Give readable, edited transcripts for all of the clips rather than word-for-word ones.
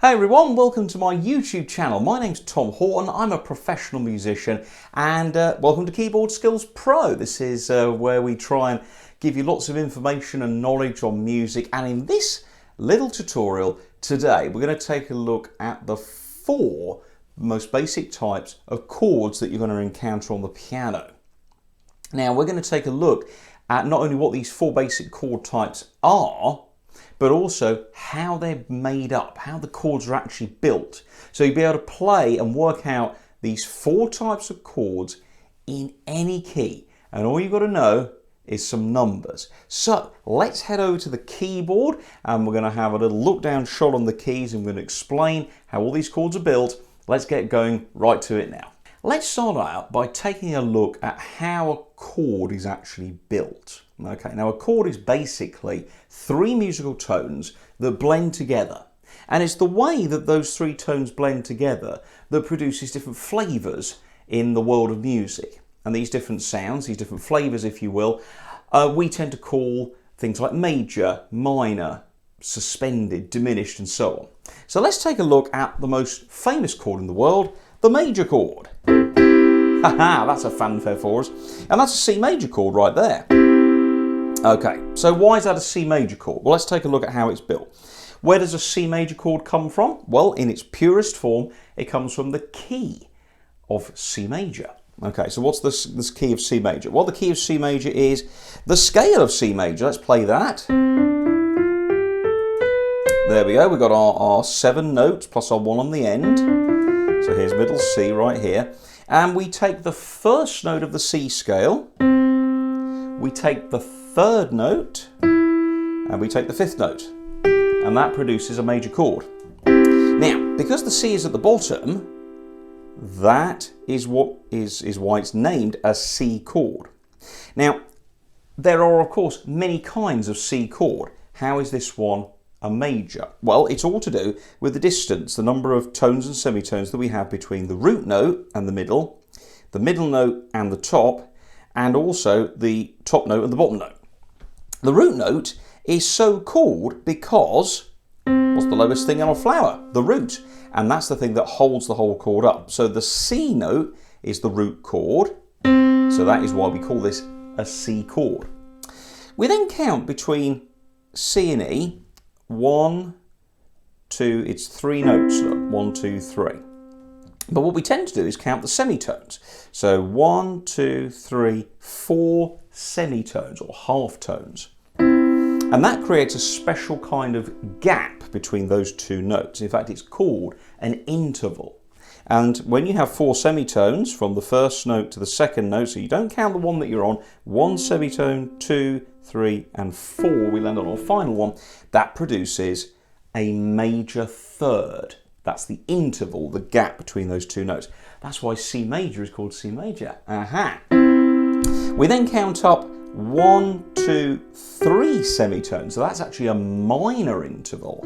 Hey everyone, welcome to my YouTube channel. My name's Tom Horton, I'm a professional musician, and welcome to Keyboard Skills Pro. This is where we try and give you lots of information and knowledge on music, and in this little tutorial today we're going to take a look at the 4 most basic types of chords that you're going to encounter on the piano. Now we're going to take a look at not only what these 4 basic chord types are, but also how they're made up, how the chords are actually built. So you'll be able to play and work out these 4 types of chords in any key. And all you've got to know is some numbers. So let's head over to the keyboard and we're going to have a little look down shot on the keys and we're going to explain how all these chords are built. Let's get going right to it now. Let's start out by taking a look at how a chord is actually built. Okay, now a chord is basically 3 musical tones that blend together. And it's the way that those 3 tones blend together that produces different flavours in the world of music. And these different sounds, these different flavours if you will, we tend to call things like major, minor, suspended, diminished and so on. So let's take a look at the most famous chord in the world, the major chord. Haha, that's a fanfare for us. And that's a C major chord right there. Okay, so why is that a C major chord? Well, let's take a look at how it's built. Where does a C major chord come from? Well, in its purest form, it comes from the key of C major. Okay, so what's this key of C major? Well, the key of C major is the scale of C major. Let's play that. There we go, we've got our 7 notes plus our 1 on the end. So here's middle C right here. And we take the first note of the C scale, we take the 3rd note, and we take the 5th note. And that produces a major chord. Now, because the C is at the bottom, that is why it's named a C chord. Now, there are of course many kinds of C chord. How is this one a major? Well, it's all to do with the distance, the number of tones and semitones that we have between the root note and the middle note and the top, and also the top note and the bottom note. The root note is so called because what's the lowest thing on a flower? The root. And that's the thing that holds the whole chord up. So the C note is the root chord. So that is why we call this a C chord. We then count between C and E. 1, 2, it's 3 notes, look, 1, 2, 3. But what we tend to do is count the semitones. So 1, 2, 3, 4 semitones or half tones. And that creates a special kind of gap between those 2 notes. In fact, it's called an interval. And when you have 4 semitones from the first note to the 2nd note, so you don't count the one that you're on, 1 semitone, 2, 3 and 4, we land on our final one, that produces a major third. That's the interval, the gap between those 2 notes. That's why C major is called C major. Aha! We then count up 1, 2, 3 semitones, so that's actually a minor interval,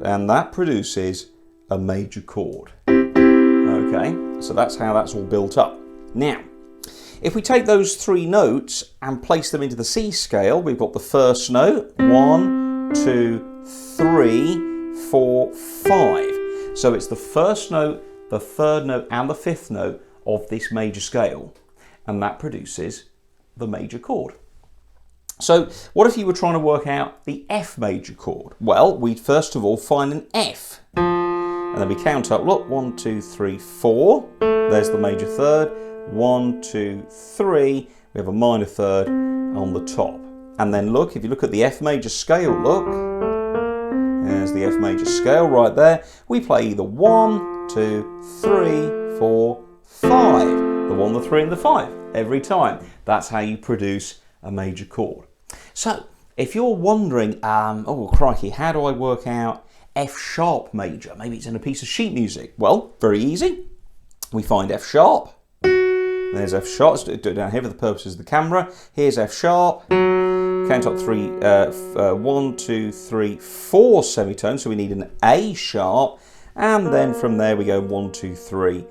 and that produces a major chord. Okay, so that's how that's all built up. Now, if we take those 3 notes and place them into the C scale, we've got the first note, 1, 2, 3, 4, 5. So it's the first note, the 3rd note and the 5th note of this major scale, and that produces the major chord. So what if you were trying to work out the F major chord? Well, we'd first of all find an F. And then we count up, look, 1, 2, 3, 4. There's the major third. 1, 2, 3. We have a minor third on the top. And then look, if you look at the F major scale, look. There's the F major scale right there. We play either 1, 2, 3, 4, 5. The 1, the 3 and the 5 every time. That's how you produce a major chord. So, if you're wondering, oh crikey, how do I work out F sharp major? Maybe it's in a piece of sheet music. Well, very easy. We find F sharp. There's F sharp. Let's do it down here for the purposes of the camera. Here's F sharp. Count up 1, 2, 3, 4 semitones. So we need an A sharp. And then from there we go 1, 2, 3.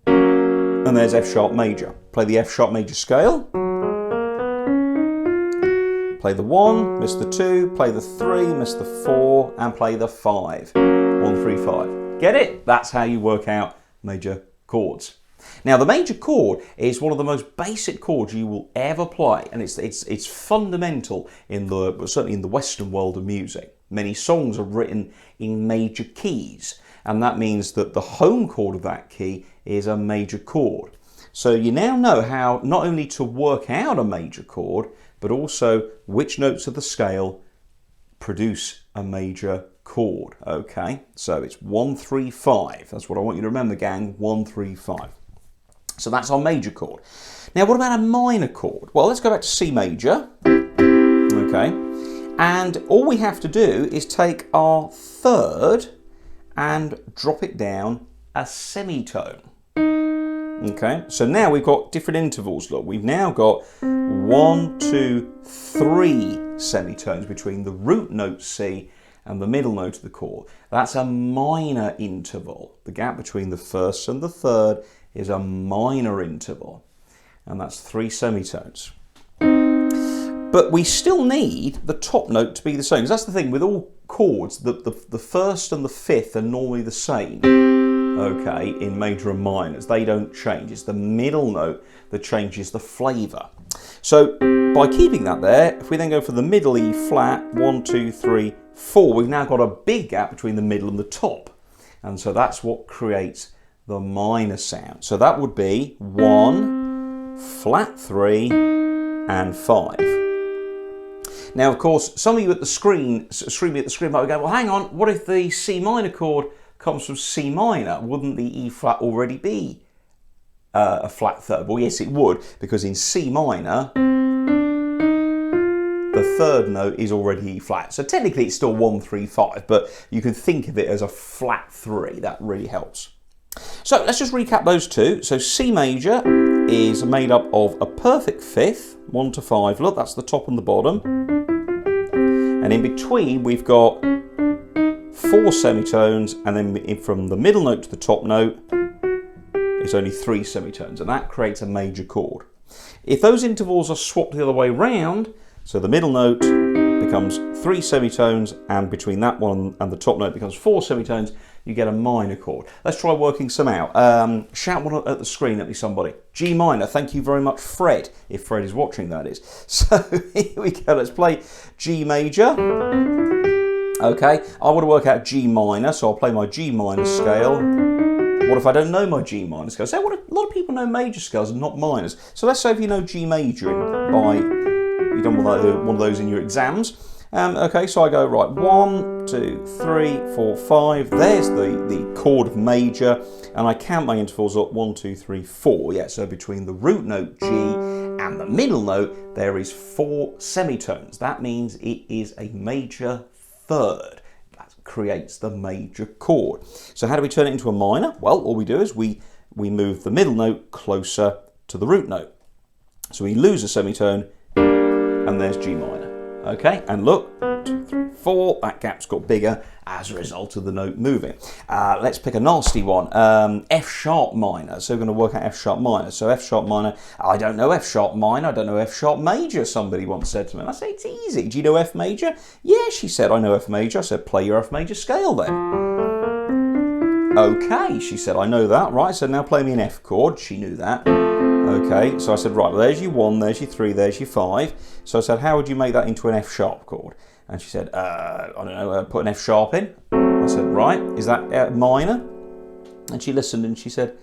And there's F sharp major. Play the F sharp major scale. Play the 1, miss the 2, play the 3, miss the 4, and play the 5. 1, 3, 5. Get it? That's how you work out major chords. Now, the major chord is one of the most basic chords you will ever play, and it's fundamental certainly in the Western world of music. Many songs are written in major keys, and that means that the home chord of that key is a major chord. So you now know how not only to work out a major chord, but also which notes of the scale produce a major chord. Okay, so it's 1, 3, 5. That's what I want you to remember, gang. 1, 3, 5. So that's our major chord. Now, what about a minor chord? Well, let's go back to C major. Okay, and all we have to do is take our third and drop it down a semitone. Okay, so now we've got different intervals. Look, we've now got 1, 2, 3 semitones between the root note C and the middle note of the chord. That's a minor interval. The gap between the first and the third is a minor interval, and that's 3 semitones. But we still need the top note to be the same, because that's the thing with all chords, the first and the fifth are normally the same. Okay, in major and minors, they don't change. It's the middle note that changes the flavour. So by keeping that there, if we then go for the middle E flat, 1, 2, 3, 4, we've now got a big gap between the middle and the top. And so that's what creates the minor sound. So that would be 1, flat 3, and 5. Now, of course, some of you at the screen, screaming at the screen, might go, well, hang on, what if the C minor chord comes from C minor? Wouldn't the E flat already be a flat third? Well, yes, it would, because in C minor, the third note is already E flat. So technically it's still 1, 3, 5, but you can think of it as a flat 3. That really helps. So let's just recap those two. So C major is made up of a perfect fifth, 1 to 5. Look, that's the top and the bottom. And in between, we've got 4 semitones, and then from the middle note to the top note, it's only 3 semitones, and that creates a major chord. If those intervals are swapped the other way round, so the middle note becomes 3 semitones, and between that one and the top note becomes 4 semitones, you get a minor chord. Let's try working some out. Shout one at the screen at me, somebody. G minor, thank you very much, Fred, if Fred is watching, that is. So here we go, let's play G major. Okay, I want to work out G minor, so I'll play my G minor scale. What if I don't know my G minor scale? So a lot of people know major scales and not minors. So let's say if you know G major you've done one of those in your exams. Okay, so I go, right, 1, 2, 3, 4, 5. There's the chord of major, and I count my intervals up, 1, 2, 3, 4. Yeah, so between the root note G and the middle note, there is 4 semitones. That means it is a major third. That creates the major chord. So how do we turn it into a minor? Well, all we do is we move the middle note closer to the root note. So we lose a semitone, and there's G minor. Okay, and look, 2, 3, 4, that gap's got bigger as a result of the note moving. Let's pick a nasty one, F sharp minor. So we're going to work out F sharp minor. So F sharp minor, I don't know F sharp minor, I don't know F sharp major, somebody once said to me. And I say, it's easy. Do you know F major? Yeah, she said, I know F major. I said, play your F major scale then. Okay, she said, I know that. Right, so now play me an F chord. She knew that. Okay, so I said, right, well, there's your 1, there's your 3, there's your 5. So I said, how would you make that into an F sharp chord? And she said, I don't know, put an F sharp in. I said, right, is that minor? And she listened and she said,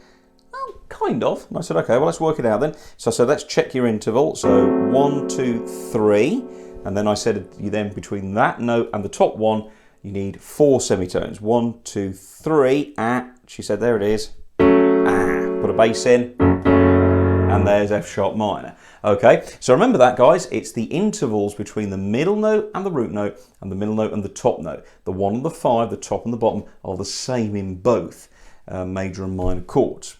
oh, kind of. And I said, okay, well, let's work it out then. So I said, let's check your interval. So 1, 2, 3. And then I said, you then between that note and the top one, you need 4 semitones. 1, 2, 3. She said, there it is. Put a bass in. And there's F sharp minor. Okay, so remember that, guys. It's the intervals between the middle note and the root note, and the middle note and the top note. The 1 and the 5, the top and the bottom, are the same in both major and minor chords.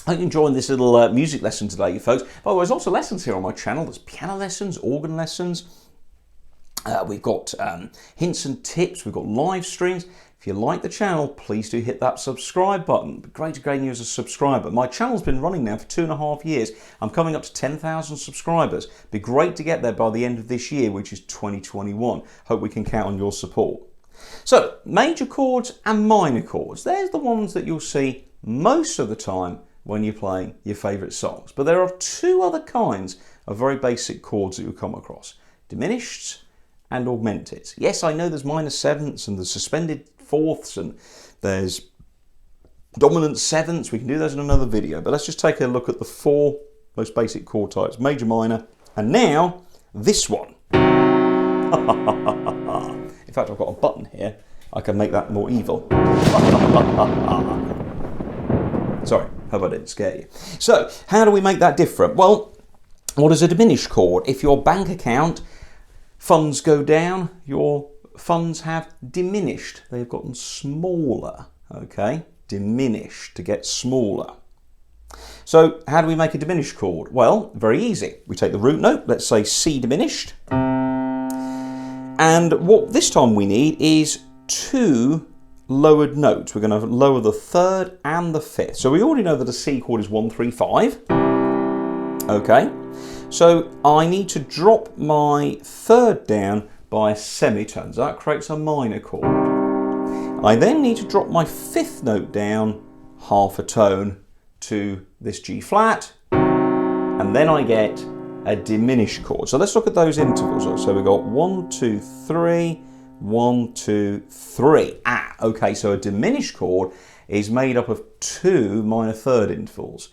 I hope you're enjoying this little music lesson today, you folks. By the way, there's also lessons here on my channel. There's piano lessons, organ lessons. We've got hints and tips. We've got live streams. If you like the channel, please do hit that subscribe button. It'd be great to gain you as a subscriber. My channel's been running now for 2.5 years. I'm coming up to 10,000 subscribers. It'd be great to get there by the end of this year, which is 2021. Hope we can count on your support. So, major chords and minor chords. There's the ones that you'll see most of the time when you're playing your favourite songs. But there are two other kinds of very basic chords that you'll come across. Diminished and augmented. Yes, I know there's minor sevenths and there's suspended fourths and there's dominant sevenths. We can do those in another video. But let's just take a look at the four most basic chord types. Major, minor, and now this one. In fact, I've got a button here. I can make that more evil. Sorry, hope I didn't scare you. So, how do we make that different? Well, what is a diminished chord? If your bank account funds go down, your funds have diminished. They've gotten smaller, okay? Diminished, to get smaller. So, how do we make a diminished chord? Well, very easy. We take the root note, let's say C diminished. And what this time we need is two lowered notes. We're going to lower the third and the fifth. So we already know that a C chord is 1, 3, 5. Okay, so I need to drop my third down by a semitone. So that creates a minor chord. I then need to drop my fifth note down half a tone to this G flat, and then I get a diminished chord. So let's look at those intervals. So we've got 1, 2, 3, 1, 2, 3. Okay, so a diminished chord is made up of two minor third intervals.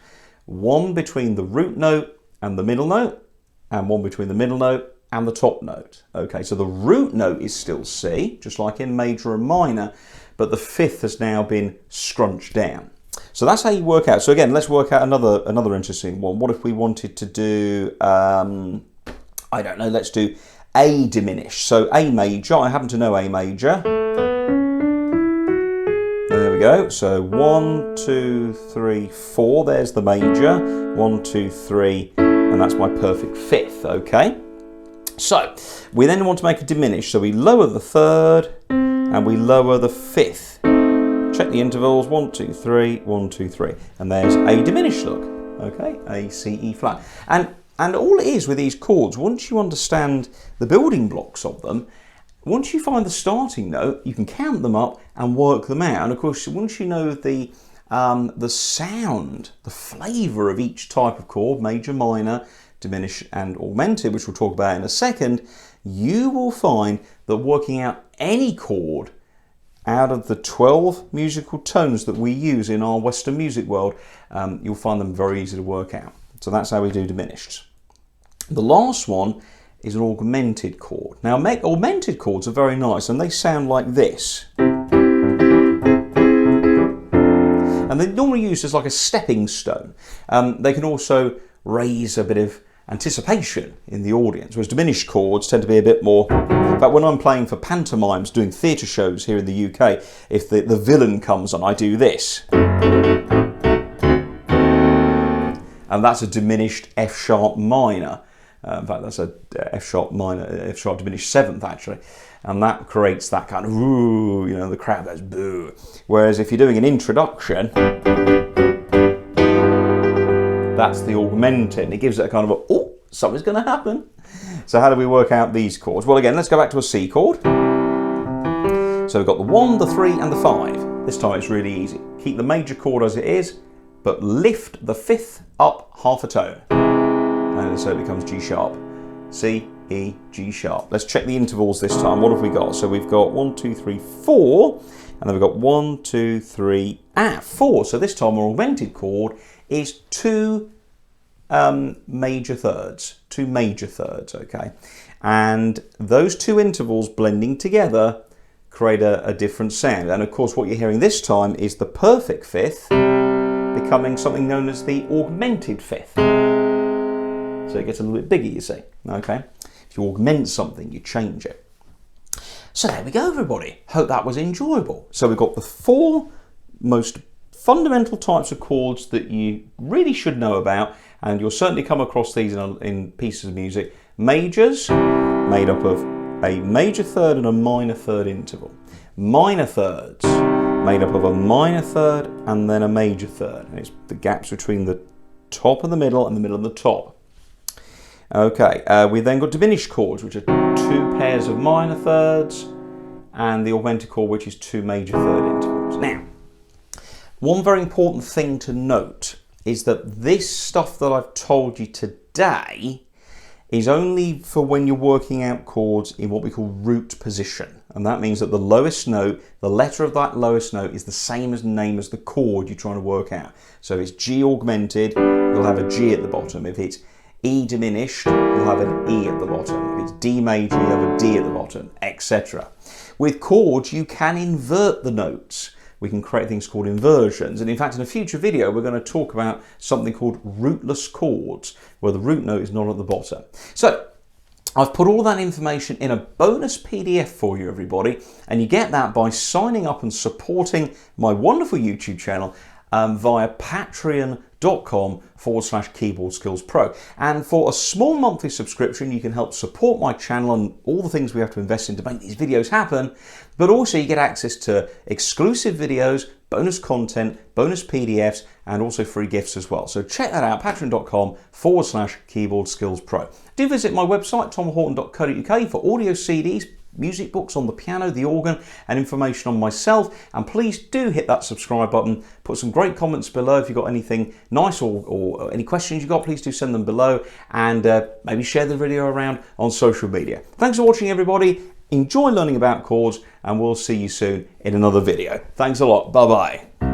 One between the root note and the middle note, and one between the middle note and the top note. Okay, so the root note is still C, just like in major and minor, but the fifth has now been scrunched down. So that's how you work out. So again, let's work out another interesting one. What if we wanted to do, I don't know, let's do A diminished. So A major, I happen to know A major. There we go. So 1, 2, 3, 4. There's the major. 1, 2, 3, and that's my perfect fifth. Okay. So we then want to make a diminished. So we lower the third and we lower the fifth. Check the intervals, 1, 2, 3, 1, 2, 3. And there's A diminished, look. Okay, A, C, E flat. And all it is with these chords, once you understand the building blocks of them, once you find the starting note, you can count them up and work them out. And of course, once you know the sound, the flavour of each type of chord, major, minor, diminished and augmented, which we'll talk about in a second, you will find that working out any chord out of the 12 musical tones that we use in our Western music world, you'll find them very easy to work out. So that's how we do diminished. The last one is an augmented chord. Now, augmented chords are very nice and they sound like this. And they're normally used as like a stepping stone. They can also raise a bit of anticipation in the audience, whereas diminished chords tend to be a bit more. In fact, when I'm playing for pantomimes, doing theatre shows here in the UK, if the villain comes on, I do this. And that's a diminished F sharp minor. In fact, that's a F sharp minor, F sharp diminished seventh actually. And that creates that kind of, ooh, you know, the crowd goes boo. Whereas if you're doing an introduction, that's the augmented. It gives it a kind of a, oh, something's going to happen. So how do we work out these chords? Well, again, let's go back to a C chord. So we've got the 1, the 3, and the 5. This time it's really easy. Keep the major chord as it is, but lift the fifth up half a tone. And so it becomes G sharp. C, E, G sharp. Let's check the intervals this time. What have we got? So we've got 1, 2, 3, 4. And then we've got 1, 2, 3, 4. So this time our augmented chord is two major thirds, okay? And those two intervals blending together create a different sound. And of course, what you're hearing this time is the perfect fifth becoming something known as the augmented fifth. So it gets a little bit bigger, you see, okay? If you augment something, you change it. So there we go, everybody. Hope that was enjoyable. So we've got the four most fundamental types of chords that you really should know about, and you'll certainly come across these in pieces of music. Majors, made up of a major third and a minor third interval. Minor thirds, made up of a minor third and then a major third. And it's the gaps between the top and the middle and the top. Okay, we then got diminished chords, which are two pairs of minor thirds and the augmented chord, which is 2 major third intervals. Now, one very important thing to note is that this stuff that I've told you today is only for when you're working out chords in what we call root position. And that means that the lowest note, the letter of that lowest note, is the same as the name as the chord you're trying to work out. So if it's G augmented, you'll have a G at the bottom. If it's E diminished, you'll have an E at the bottom. If it's D major, you have a D at the bottom, etc. With chords, you can invert the notes. We can create things called inversions. And in fact, in a future video, we're going to talk about something called rootless chords, where the root note is not at the bottom. So I've put all that information in a bonus PDF for you, everybody, and you get that by signing up and supporting my wonderful YouTube channel via patreon.com/Keyboard Skills Pro. And for a small monthly subscription, you can help support my channel and all the things we have to invest in to make these videos happen, but also you get access to exclusive videos, bonus content, bonus PDFs, and also free gifts as well. So check that out, patreon.com/Keyboard Skills Pro. Do visit my website, tomhorton.co.uk, for audio CDs, music books on the piano, the organ, and information on myself. And please do hit that subscribe button. Put some great comments below if you've got anything nice or any questions you've got. Please do send them below, and maybe share the video around on social media. Thanks for watching, everybody. Enjoy learning about chords, and we'll see you soon in another video. Thanks a lot. Bye-bye.